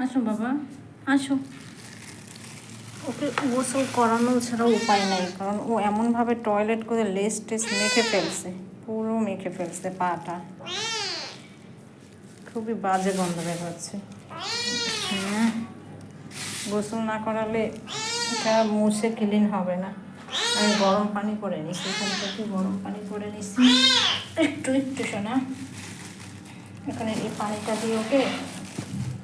আসো বাবা, আসো। ওকে গোসল করানো ছাড়া উপায় নাই, কারণ ও এমনভাবে টয়লেট করে লেস টেস মেখে ফেলছে, পুরো মেখে ফেলছে পাটা। খুবই বাজে গন্ধ বের হচ্ছে। হ্যাঁ, গোসল না করালে এটা মুছে ক্লিন হবে না। আমি গরম পানি করে নিছি, এখান থেকে গরম পানি করে নিছি একটু একটু শোনা। এখানে এই পানিটা দিয়ে ওকে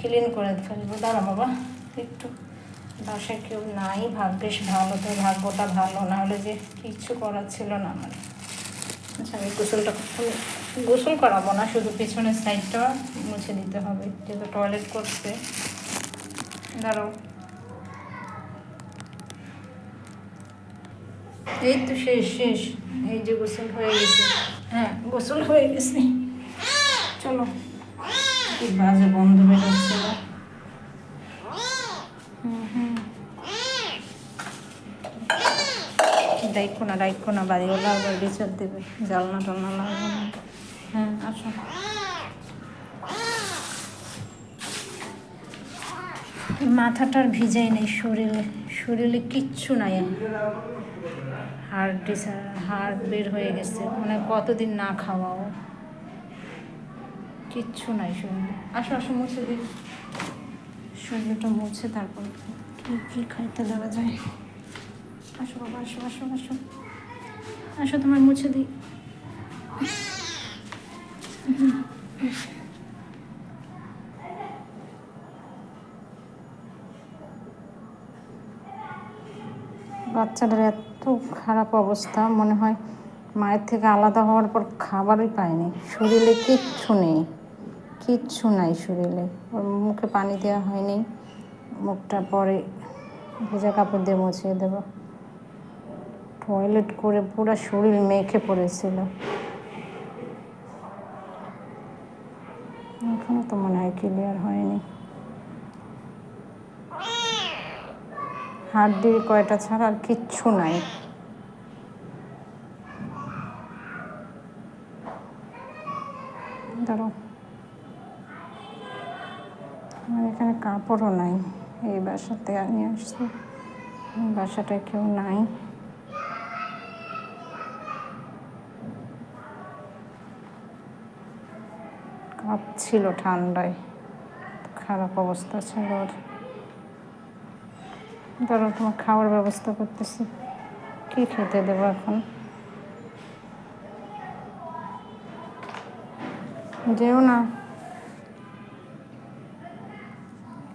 ক্লিন করে ফেলবো। দাঁড়া বাবা একটু, বাসায় কেউ নাই, ভাগ্যিস ভালো, তো ভাগ্যটা ভালো, না হলে যে কিচ্ছু করার ছিল না আমার। আচ্ছা, আমি গোসল করাবো না, শুধু পিছনের সাইডটা মুছে দিতে হবে, যেহেতু টয়লেট করছে। দাঁড়াও, এই তো শেষ শেষ, এই যে গোসল হয়ে গেছে। হ্যাঁ, গোসল হয়ে গেছে। চলো, কি বাজে বন্ধ বেরোচ্ছে। ডাইকো না, বাড়িওয়ালা আবার বিচার দেবে, জালনা টালনা লাগবে না। হ্যাঁ, আসো। মাথাটার ভিজাই নেই, শরীরে কিচ্ছু নাই। হাড় বের হয়ে গেছে, মানে কতদিন না খাওয়াও, কিচ্ছু নাই শরীরে। আসো আসো, মুছে দিই, শরীরটা মুছে তারপর কি খাইতে দেওয়া যায়। আসো বাবা, আসো আসো আসো আসো, তোমার মুছে দিই। বাচ্চাটার এত খারাপ অবস্থা, মনে হয় মায়ের থেকে আলাদা হওয়ার পর খাবারই পায়নি, শরীরে কিচ্ছু নাই শরীরে। ওর মুখে পানি দেওয়া হয়নি, মুখটা পরে ভেজা কাপড় দিয়ে মুছিয়ে দেব। টয়লেট করে পুরো শরীর মেখে পড়েছিল, এখনো তো মনে হয় ক্লিয়ার হয়নি। হাড্ডি কয়টা ছাড়া আর কিচ্ছু নাই। ধরো, আমার এখানে কাপড়ও নাই, এই বাসাতে নিয়ে আসছি, বাসাটায় কেউ নাই। কাঁপছিল ঠান্ডায়, খারাপ অবস্থা ছিল ওর। ধরো, তোমার খাওয়ার ব্যবস্থা করতেছি, কি খেতে দেবো এখন? যেও না,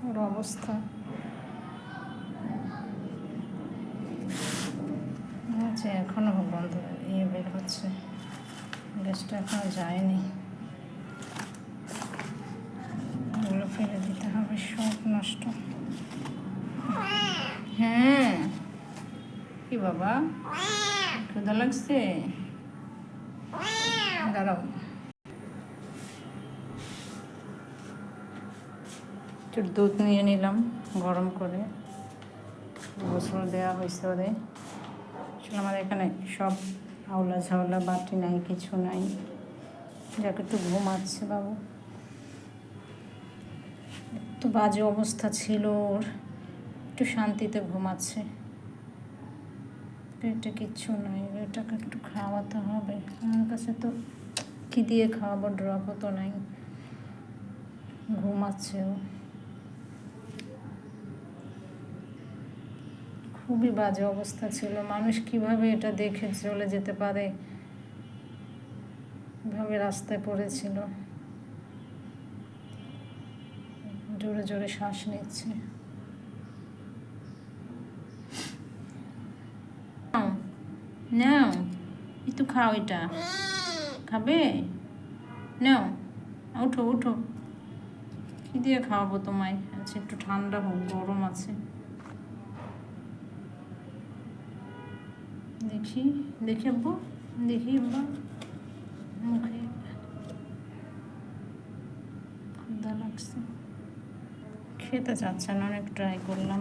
ওর অবস্থা আছে, এখনো বন্ধ বের হচ্ছে, গ্যাসটা এখনো যায়নি। এগুলো ফেলে দিতে হবে, সব নষ্ট। হ্যাঁ, কি বাবা, ক্ষুধা লাগছে? দাঁড়াও, একটু দুধ নিয়ে নিলাম গরম করে, গোসল দেওয়া হয়েছে ওদের। আসলে আমার এখানে সব আওলা ঝাওলা, বাটি নাই, কিছু নাই। যাকে একটু ঘুমাচ্ছে বাবু, একটু বাজে অবস্থা ছিল ওর, একটু শান্তিতে ঘুমাচ্ছে। পেটে কিচ্ছু নাই, এটাকে একটু খাওয়াতে হবে। আমার কাছে তো কি দিয়ে খাওয়াবো, ড্রপও তো নাই, ঘুমাচ্ছে ও। খুবই বাজে অবস্থা ছিল, মানুষ কিভাবে এটা দেখে চলে যেতে পারে, এভাবে রাস্তায় পড়েছিল, জোরে জোরে শ্বাস নিচ্ছে। নাও, একটু খাও, এটা খাবে? নাও, উঠো উঠো, কি দিয়ে খাওয়াবো তোমায়? আচ্ছা, একটু ঠান্ডা হোক, গরম আছে। দেখি দেখি আব্বু, দেখি আব্বা, মুখে ক্ষুধা লাগছে, খেতে চাচ্ছে না, অনেক ট্রাই করলাম।